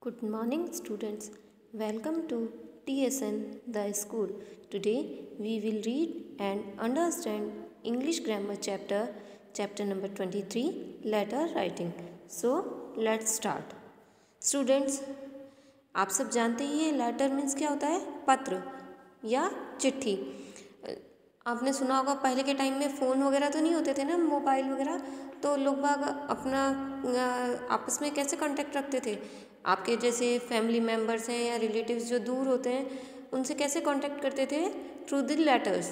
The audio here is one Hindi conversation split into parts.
Good morning, students. Welcome to TSN the school. Today we will read and understand English grammar chapter number 23, letter writing. So let's start. Students, आप सब जानते ही हैं लेटर मीन्स क्या होता है? पत्र या चिट्ठी। आपने सुना होगा पहले के टाइम में फ़ोन वगैरह तो नहीं होते थे ना, मोबाइल वगैरह, तो लोग बाग अपना आपस में कैसे कांटेक्ट रखते थे? आपके जैसे फैमिली मेम्बर्स हैं या रिलेटिव्स जो दूर होते हैं उनसे कैसे कांटेक्ट करते थे? Through the letters.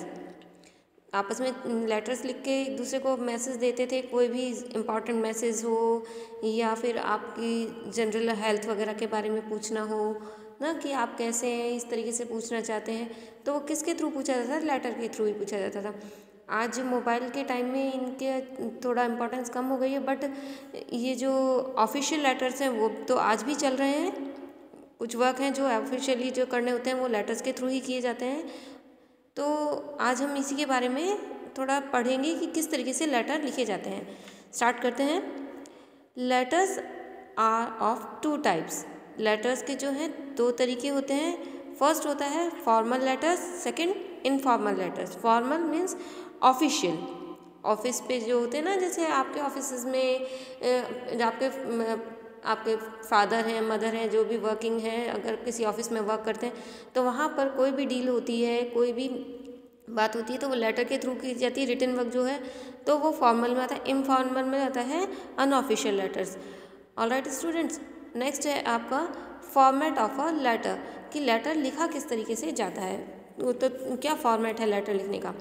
आपस में लेटर्स लिख के एक दूसरे को मैसेज देते थे, कोई भी इम्पॉर्टेंट मैसेज हो या फिर आपकी जनरल हेल्थ वगैरह के बारे में पूछना हो ना, कि आप कैसे हैं, इस तरीके से पूछना चाहते हैं, तो वो किसके थ्रू पूछा जाता था? लेटर के थ्रू ही पूछा जाता था। आज मोबाइल के टाइम में इनके थोड़ा इम्पोर्टेंस कम हो गई है, बट ये जो ऑफिशियल लेटर्स हैं वो तो आज भी चल रहे हैं। कुछ वर्क हैं जो ऑफिशियली जो करने होते हैं वो लेटर्स के थ्रू ही किए जाते हैं। तो आज हम इसी के बारे में थोड़ा पढ़ेंगे कि किस तरीके से लेटर लिखे जाते हैं। स्टार्ट करते हैं। Letters are of two types. Letters के जो हैं दो तरीके होते हैं। फर्स्ट होता है formal letters, second informal letters. Formal means official, office पे जो होते हैं ना, जैसे आपके ऑफिस में आपके फादर हैं, मदर हैं, जो भी वर्किंग हैं, अगर किसी ऑफिस में वर्क करते हैं तो वहाँ पर कोई भी डील होती है, कोई भी बात होती है तो वो लेटर के थ्रू की जाती है। रिटन वर्क जो है तो वो फॉर्मल में आता है। इनफॉर्मल में आता है unofficial letters. Alright students, next है आपका फॉर्मेट ऑफ अ लेटर, कि लेटर लिखा किस तरीके से जाता है, तो क्या फॉर्मेट है लेटर लिखने का।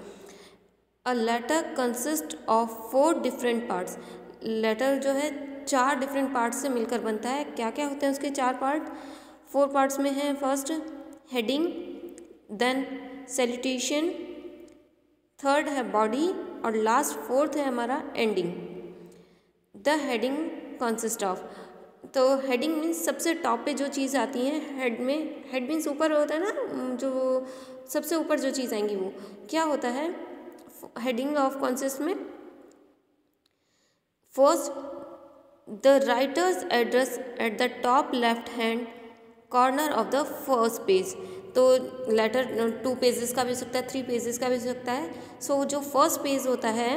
A letter consist of 4 different parts. Letter जो है 4 डिफरेंट पार्ट्स से मिलकर बनता है। क्या क्या होते हैं उसके 4 पार्ट? 4 पार्ट्स में है first heading, then salutation, third है बॉडी और लास्ट फोर्थ है हमारा ending. The heading consist of, तो हेडिंग मीन्स सबसे टॉप पे जो चीज़ आती है हेड में। हेड मीन्स ऊपर होता है ना, जो सबसे ऊपर जो चीज़ आएंगी वो क्या होता है हेडिंग ऑफ कंसिस्ट में? First, the writers address at the top left hand corner of the first page. तो लेटर 2 पेजेस का भी हो सकता है, 3 पेजेस का भी हो सकता है। सो जो फर्स्ट पेज होता है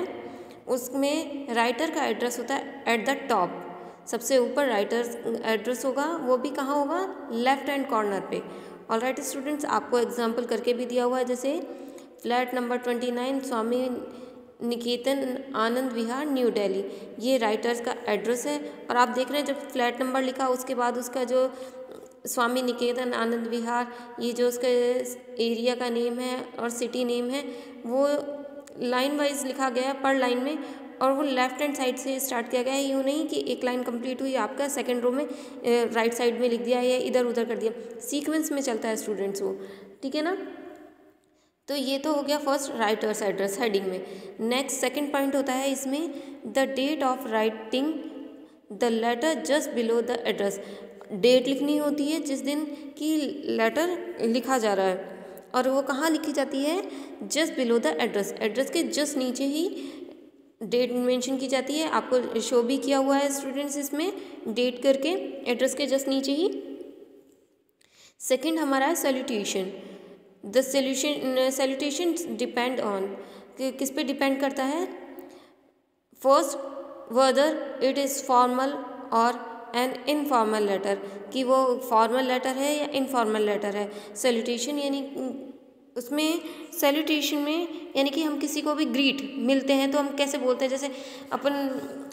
उसमें राइटर का एड्रेस होता है एट द टॉप, सबसे ऊपर राइटर एड्रेस होगा, वो भी कहाँ होगा? लेफ्ट हैंड कॉर्नर पे। ऑलराइट स्टूडेंट्स, आपको एग्जांपल करके भी दिया हुआ है, जैसे फ्लैट नंबर 29 स्वामी निकेतन आनंद विहार न्यू दिल्ली, ये राइटर्स का एड्रेस है। और आप देख रहे हैं जब फ्लैट नंबर लिखा उसके बाद उसका जो स्वामी निकेतन आनंद विहार, ये जो उसका एरिया का नेम है और सिटी नेम है वो लाइन वाइज लिखा गया है पर लाइन में, और वो लेफ्ट हैंड साइड से स्टार्ट किया गया है। यूँ नहीं कि एक लाइन कंप्लीट हुई आपका सेकंड रो में राइट साइड में लिख दिया या इधर उधर कर दिया, सीक्वेंस में चलता है स्टूडेंट्स वो, ठीक है ना। तो ये तो हो गया फर्स्ट राइटर्स एड्रेस हेडिंग में। नेक्स्ट सेकंड पॉइंट होता है इसमें the date of writing the letter just below the address. Date लिखनी होती है जिस दिन की लेटर लिखा जा रहा है, और वो कहाँ लिखी जाती है? Just below the address. Address के जस्ट नीचे ही डेट मेंशन की जाती है। आपको शो भी किया हुआ है स्टूडेंट्स इसमें डेट करके, एड्रेस के जस्ट नीचे ही। सेकंड हमारा है salutation. The salutation depend on, किस पे डिपेंड करता है? First, whether it is formal और एन इनफॉर्मल लेटर, कि वो फॉर्मल लेटर है या इनफॉर्मल लेटर है। सैल्यूटेशन यानी उसमें सैल्यूटेशन में यानी कि हम किसी को भी ग्रीट मिलते हैं तो हम कैसे बोलते हैं? जैसे अपन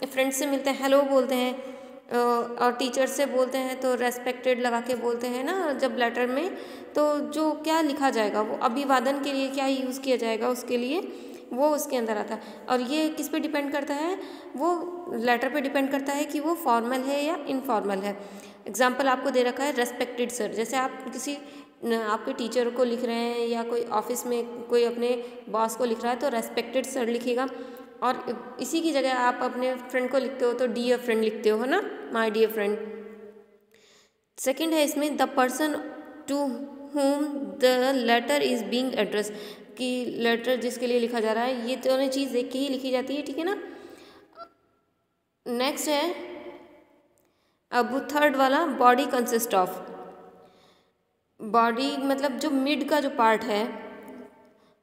फ्रेंड्स से मिलते हैं हेलो बोलते हैं, और टीचर से बोलते हैं तो रेस्पेक्टेड लगा के बोलते हैं ना जब लेटर में। तो जो क्या लिखा जाएगा वो अभिवादन के लिए क्या यूज़ किया जाएगा उसके लिए, वो उसके अंदर आता है। और ये किस पे डिपेंड करता है? वो लेटर पे डिपेंड करता है कि वो फॉर्मल है या इनफॉर्मल है। एग्जाम्पल आपको दे रखा है रेस्पेक्टेड सर, जैसे आप किसी आपके टीचर को लिख रहे हैं या कोई ऑफिस में कोई अपने बॉस को लिख रहा है तो रेस्पेक्टेड सर लिखेगा, और इसी की जगह आप अपने फ्रेंड को लिखते हो तो डियर फ्रेंड लिखते हो, है ना, माय डियर फ्रेंड। सेकंड है इसमें the person to whom the letter is being address, कि लेटर जिसके लिए लिखा जा रहा है, ये दोनों चीज़ देख के ही लिखी जाती है, ठीक है ना। नेक्स्ट है अब थर्ड वाला बॉडी कंसिस्ट ऑफ, बॉडी मतलब जो मिड का जो पार्ट है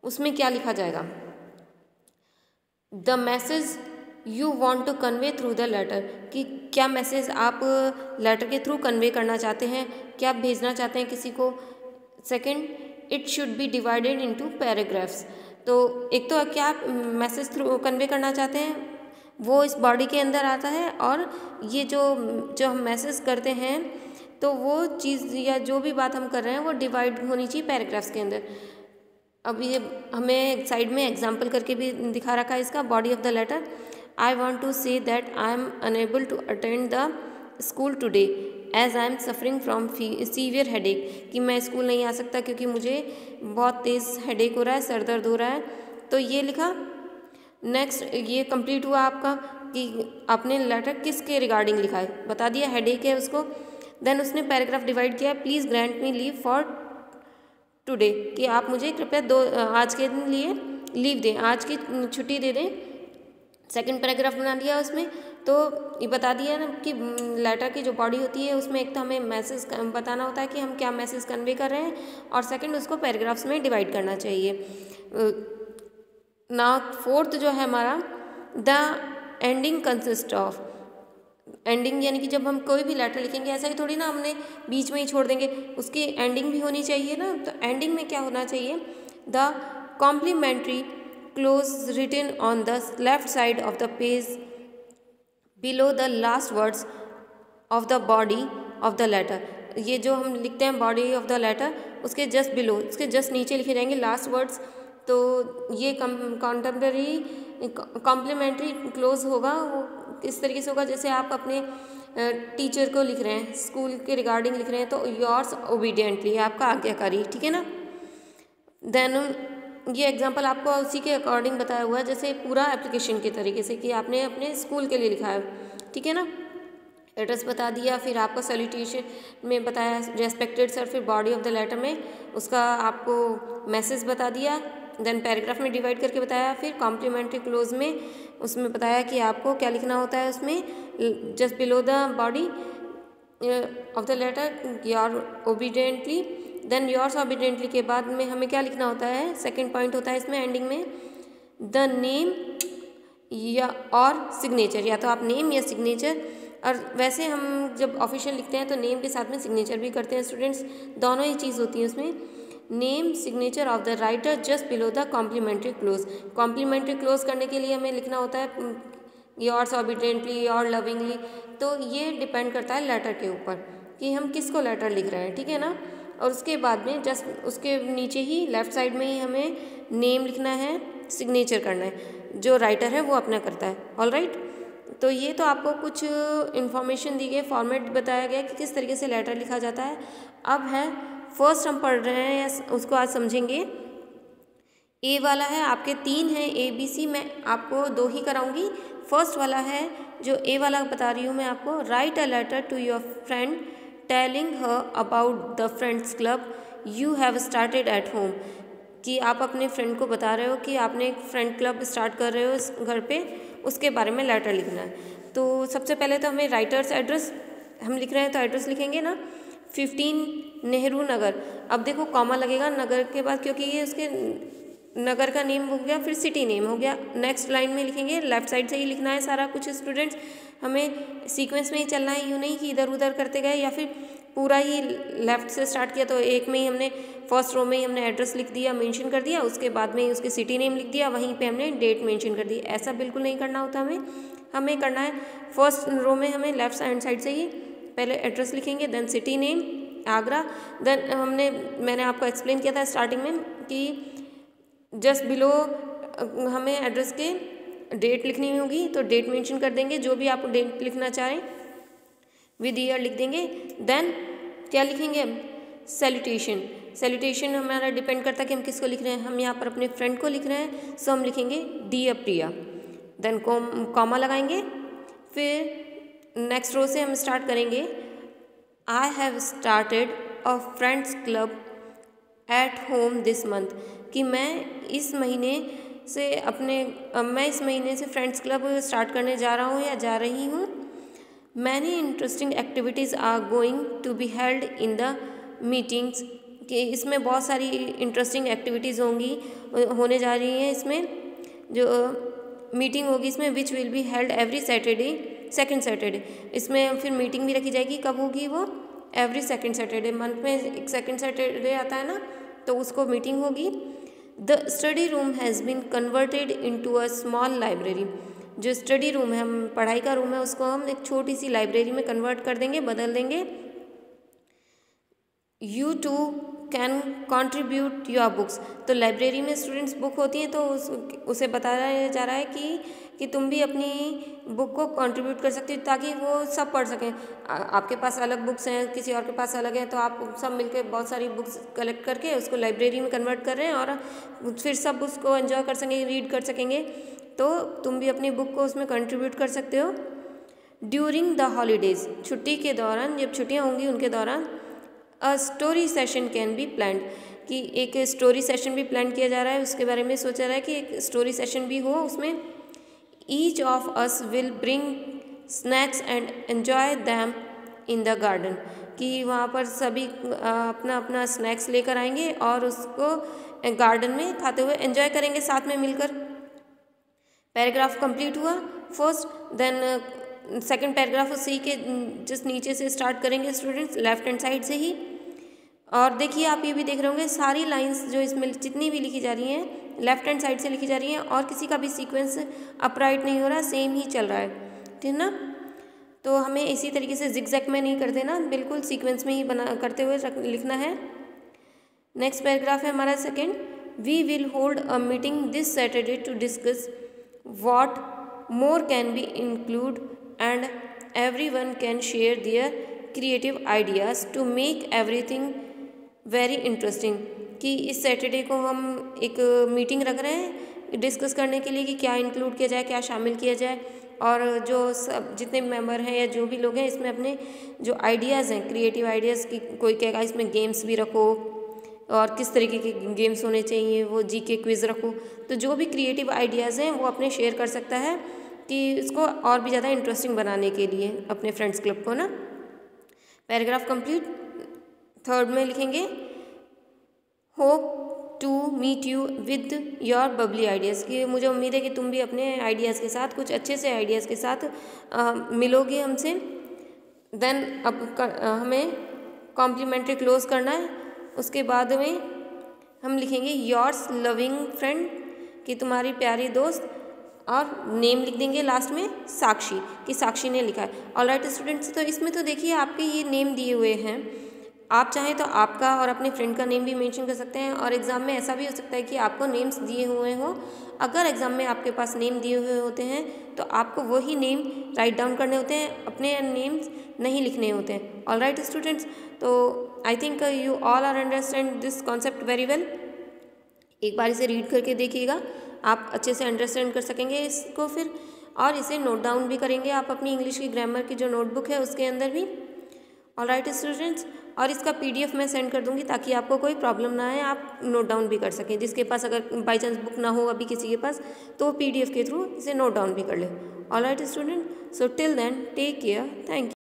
उसमें क्या लिखा जाएगा, the message you want to convey through the letter, कि क्या मैसेज आप लेटर के थ्रू कन्वे करना चाहते हैं, क्या आप भेजना चाहते हैं किसी को। Second, it should be divided into paragraphs, तो एक तो क्या आप मैसेज थ्रू कन्वे करना चाहते हैं वो इस बॉडी के अंदर आता है, और ये जो हम मैसेज करते हैं तो वो चीज़ या जो भी बात हम कर रहे हैं वो डिवाइड होनी चाहिए पैराग्राफ्स के अंदर। अब ये हमें साइड में एग्जाम्पल करके भी दिखा रखा है इसका, body of the letter, I want to say that I am unable to attend the school today as I am suffering from severe headache, कि मैं स्कूल नहीं आ सकता क्योंकि मुझे बहुत तेज़ हेडेक हो रहा है, सर दर्द हो रहा है, तो ये लिखा। नेक्स्ट ये कंप्लीट हुआ आपका कि आपने लेटर किसके रिगार्डिंग लिखा है, बता दिया हेडेक है उसको। देन उसने पैराग्राफ डिवाइड किया, please grant me leave for today, कि आप मुझे कृपया आज के दिन लिए लीव दें, आज की छुट्टी दे दें। सेकंड पैराग्राफ बना दिया उसमें, तो ये बता दिया ना कि लेटर की जो बॉडी होती है उसमें एक तो हमें मैसेज बताना होता है कि हम क्या मैसेज कन्वे कर रहे हैं, और सेकंड उसको पैराग्राफ्स में डिवाइड करना चाहिए। ना फोर्थ जो है हमारा, the ending consist of, ending यानी कि जब हम कोई भी लेटर लिखेंगे ऐसा ही थोड़ी ना हमने बीच में ही छोड़ देंगे, उसकी एंडिंग भी होनी चाहिए ना। तो एंडिंग में क्या होना चाहिए, the complimentary close written on the left side of the page below the last words of the body of the letter, ये जो हम लिखते हैं बॉडी ऑफ द लेटर उसके जस्ट बिलो, उसके जस्ट नीचे लिखे जाएंगे लास्ट वर्ड्स। तो ये कॉन्टेम्पररी कॉम्प्लीमेंट्री क्लोज होगा, वो इस तरीके से होगा जैसे आप अपने टीचर को लिख रहे हैं, स्कूल के रिगार्डिंग लिख रहे हैं, तो योर्स ओबीडियंटली, आपका आज्ञाकारी, ठीक है ना। देन ये एग्जांपल आपको उसी के अकॉर्डिंग बताया हुआ है, जैसे पूरा एप्लीकेशन के तरीके से कि आपने अपने स्कूल के लिए लिखा है, ठीक है ना। एड्रेस बता दिया, फिर आपको सैल्यूटेशन में बताया रेस्पेक्टेड सर, फिर बॉडी ऑफ द लेटर में उसका आपको मैसेज बता दिया, देन पैराग्राफ में डिवाइड करके बताया, फिर कॉम्प्लीमेंट्री क्लोज में उसमें बताया कि आपको क्या लिखना होता है उसमें, just below the body of the letter your obediently, then yours obediently के बाद में हमें क्या लिखना होता है, सेकंड पॉइंट होता है इसमें एंडिंग में, द नेम या और सिग्नेचर, या तो आप नेम या सिग्नेचर, और वैसे हम जब ऑफिशियल लिखते हैं तो नेम के साथ में सिग्नेचर भी करते हैं स्टूडेंट्स, दोनों ही चीज़ होती है उसमें, name signature of the writer just below the complimentary close. Complimentary close करने के लिए हमें लिखना होता है योर्स ओबीडियंटली, योर लविंगली, तो ये डिपेंड करता है लेटर के ऊपर कि हम किसको लेटर लिख रहे हैं, ठीक है ना। और उसके बाद में जस्ट उसके नीचे ही लेफ्ट साइड में ही हमें नेम लिखना है, सिग्नेचर करना है, जो राइटर है वो अपना करता है। ऑल राइट, तो ये तो आपको कुछ इन्फॉर्मेशन दी गई, फॉर्मेट बताया गया कि किस तरीके से लेटर लिखा जाता है। अब है फर्स्ट हम पढ़ रहे हैं, उसको आज समझेंगे। ए वाला है, आपके 3 हैं ABC, मैं आपको 2 ही कराऊंगी। फर्स्ट वाला है जो ए वाला बता रही हूँ मैं आपको, write a letter to your friend telling her about the friends club you have started at home, कि आप अपने फ्रेंड को बता रहे हो कि आपने एक फ्रेंड क्लब स्टार्ट कर रहे हो इस घर पे, उसके बारे में लेटर लिखना है। तो सबसे पहले तो हमें राइटर्स एड्रेस, हम लिख रहे हैं तो एड्रेस लिखेंगे ना, 15 नेहरू नगर। अब देखो कॉमा लगेगा नगर के बाद, क्योंकि ये उसके नगर का नेम हो गया, फिर सिटी नेम हो गया। नेक्स्ट लाइन में लिखेंगे, लेफ्ट साइड से ही लिखना है सारा कुछ स्टूडेंट्स, हमें सीक्वेंस में ही चलना है, यूँ नहीं कि इधर उधर करते गए या फिर पूरा ही लेफ्ट से स्टार्ट किया तो एक में ही हमने फर्स्ट रो में ही हमने एड्रेस लिख दिया, मेंशन कर दिया, उसके बाद में ही उसके सिटी नेम लिख दिया, वहीं पे हमने डेट मेंशन कर दी। ऐसा बिल्कुल नहीं करना होता हमें करना है फर्स्ट रो में हमें लेफ्ट हैंड साइड से ही पहले एड्रेस लिखेंगे, देन सिटी नेम आगरा, देन मैंने आपको एक्सप्लेन किया था स्टार्टिंग में कि जस्ट बिलो हमें एड्रेस के डेट लिखनी होगी, तो डेट मेंशन कर देंगे, जो भी आप डेट लिखना चाहें विद ईयर लिख देंगे। देन क्या लिखेंगे हम, सैल्यूटेशन। सैल्यूटेशन हमारा डिपेंड करता है कि हम किसको लिख रहे हैं, हम यहाँ पर अपने फ्रेंड को लिख रहे हैं, सो हम लिखेंगे डियर प्रिया, देन कॉमा लगाएंगे, फिर नेक्स्ट रो से हम स्टार्ट करेंगे, I have started a friends club at home this month, कि मैं इस महीने से फ्रेंड्स क्लब स्टार्ट करने जा रहा हूँ या जा रही हूँ many interesting activities are going to be held in the meetings, कि इसमें बहुत सारी इंटरेस्टिंग एक्टिविटीज़ होने जा रही हैं। इसमें जो मीटिंग होगी इसमें which will be held every Saturday, second Saturday. इसमें फिर मीटिंग भी रखी जाएगी, कब होगी वो? Every second Saturday. मंथ में एक सेकेंड सैटरडे आता है ना, तो उसको मीटिंग होगी। The study room has been converted into a small library. जो स्टडी रूम है, हम पढ़ाई का रूम है, उसको हम एक छोटी सी लाइब्रेरी में कन्वर्ट कर देंगे, बदल देंगे। You too can contribute your books. तो लाइब्रेरी में स्टूडेंट्स बुक होती हैं, तो उसे बताया जा रहा है कि तुम भी अपनी बुक को कंट्रीब्यूट कर सकती हो, ताकि वो सब पढ़ सकें। आपके पास अलग बुक्स हैं, किसी और के पास अलग है, तो आप सब मिलकर बहुत सारी बुक्स कलेक्ट करके उसको लाइब्रेरी में कन्वर्ट कर रहे हैं और फिर सब उसको एंजॉय कर सकेंगे, रीड कर सकेंगे। तो तुम भी अपनी बुक को उसमें कंट्रीब्यूट कर सकते हो। ड्यूरिंग द हॉलीडेज़, छुट्टी के दौरान, जब छुट्टियाँ होंगी उनके दौरान, a story session can be planned, कि एक स्टोरी सेशन भी प्लान किया जा रहा है, उसके बारे में सोचा रहा है कि एक स्टोरी सेशन भी हो उसमें। Each of us will bring snacks and enjoy them in the garden, कि वहाँ पर सभी अपना अपना स्नैक्स लेकर आएंगे और उसको गार्डन में खाते हुए एंजॉय करेंगे साथ में मिलकर। पैराग्राफ कंप्लीट हुआ फर्स्ट, देन सेकंड पैराग्राफ उसी के जस्ट नीचे से स्टार्ट करेंगे स्टूडेंट्स, लेफ्ट हैंड साइड से ही। और देखिए, आप ये भी देख रहे होंगे सारी लाइंस जो इसमें जितनी भी लिखी जा रही हैं लेफ्ट हैंड साइड से लिखी जा रही हैं, और किसी का भी सीक्वेंस अपराइट नहीं हो रहा, सेम ही चल रहा है, ठीक ना। तो हमें इसी तरीके से जिगजैग में नहीं कर देना, बिल्कुल सीक्वेंस में ही बना करते हुए लिखना है। नेक्स्ट पैराग्राफ है हमारा second. We will hold a meeting this Saturday to discuss what more can be include and everyone can share their creative ideas to make everything very interesting, कि इस सैटरडे को हम एक मीटिंग रख रहे हैं डिस्कस करने के लिए कि क्या इंक्लूड किया जाए, क्या शामिल किया जाए, और जो सब जितने मेंबर हैं या जो भी लोग हैं इसमें अपने जो आइडियाज़ हैं, क्रिएटिव आइडियाज़ की, कोई कहेगा इसमें गेम्स भी रखो और किस तरीके के गेम्स होने चाहिए, वो जीके क्विज़ रखो। तो जो भी क्रिएटिव आइडियाज़ हैं वो अपने शेयर कर सकता है, कि इसको और भी ज़्यादा इंटरेस्टिंग बनाने के लिए अपने फ्रेंड्स क्लब को ना। Paragraph complete. थर्ड में लिखेंगे, hope to meet you with your bubbly ideas, कि मुझे उम्मीद है कि तुम भी अपने आइडियाज़ के साथ, कुछ अच्छे से आइडियाज़ के साथ मिलोगे हमसे। देन अब हमें कॉम्प्लीमेंट्री क्लोज करना है। उसके बाद में हम लिखेंगे योर्स लविंग फ्रेंड, कि तुम्हारी प्यारी दोस्त, और नेम लिख देंगे लास्ट में साक्षी, कि साक्षी ने लिखा है। ऑलराइट स्टूडेंट्स, तो इसमें तो देखिए आपके ये नेम दिए हुए हैं, आप चाहें तो आपका और अपने फ्रेंड का नेम भी मेंशन कर सकते हैं। और एग्ज़ाम में ऐसा भी हो सकता है कि आपको नेम्स दिए हुए हों, अगर एग्ज़ाम में आपके पास नेम दिए हुए होते हैं तो आपको वही नेम राइट डाउन करने होते हैं, अपने नेम्स नहीं लिखने होते हैं। ऑलराइट स्टूडेंट्स, तो I think you all are understand this concept very well. एक बार इसे रीड करके देखिएगा, आप अच्छे से अंडरस्टैंड कर सकेंगे इसको फिर, और इसे नोट डाउन भी करेंगे आप अपनी इंग्लिश की ग्रामर की जो नोटबुक है उसके अंदर भी। ऑलराइट स्टूडेंट्स, और इसका PDF मैं सेंड कर दूंगी ताकि आपको कोई प्रॉब्लम ना आए, आप नोट डाउन भी कर सकें। जिसके पास अगर बाई चांस बुक ना हो अभी किसी के पास, तो PDF के थ्रू इसे नोट डाउन भी कर ले। Alright student, so till then take care, thank you.